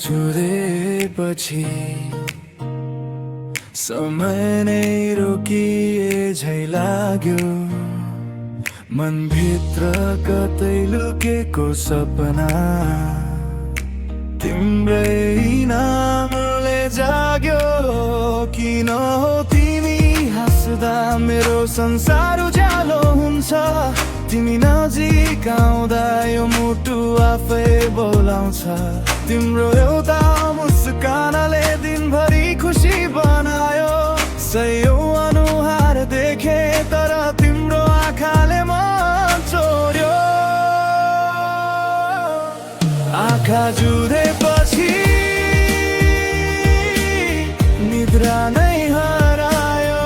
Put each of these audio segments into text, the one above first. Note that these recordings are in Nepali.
छुँदेपछि समय नै रोकिए झै लाग्यो। मनभित्र कतै लुकेको सपना तिम्रै नामले जाग्यो। किन हो तिमी हाँस्दा मेरो संसार उज्यालो हुन्छ। तिमी नजिक आउँदा यो मुटु आफै बोलाउँछ। तिम्रो एउटा मुस्कानले दिनभरि खुसी बनायो। सयौं अनुहार देखे तर तिम्रो आँखाले मन चोर्यो। आँखा जुधेपछि निद्रा नै हरायो।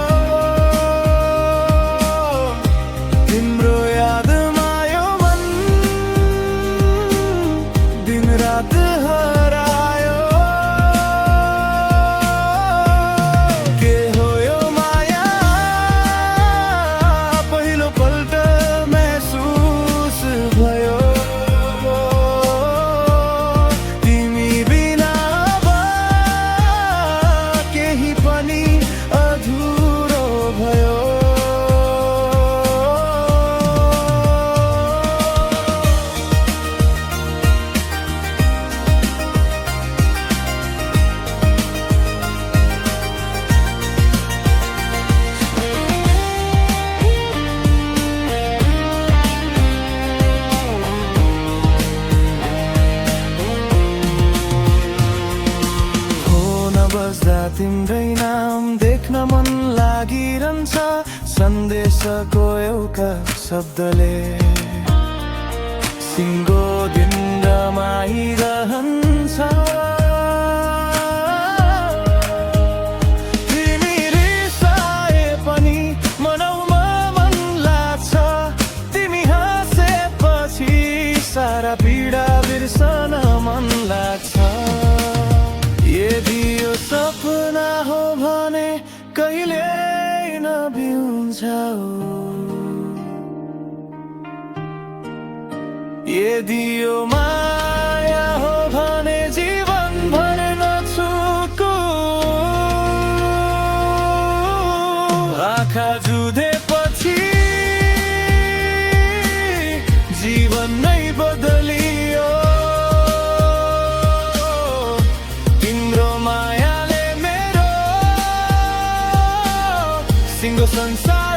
तिम्रो यादमा यो मन दिनरात हरायो। के हो यो माया पहिलो पल्ट महसुस भयो। तिमी बिना अब केही पनि अधुरो भयो। बस्दा तिम्रै नाम देख्न मन लागिरहन्छ। सन्देशको एउटा शब्दले सिङ्गो दिन रमाइरहन्छ। तिमी रिसाए पनि मनाउमा मन लाग्छ। तिमी हाँसेपछि सारा पीडा बिर्सन मन लाग्छ। यदि यो सपना हो भने कहिले नबिउन्छौ। यदि यो माया हो भने जीवनभर नछुटू। आँखा जुधेपछि जीवन नै बदलियो। सिङ्गो संसार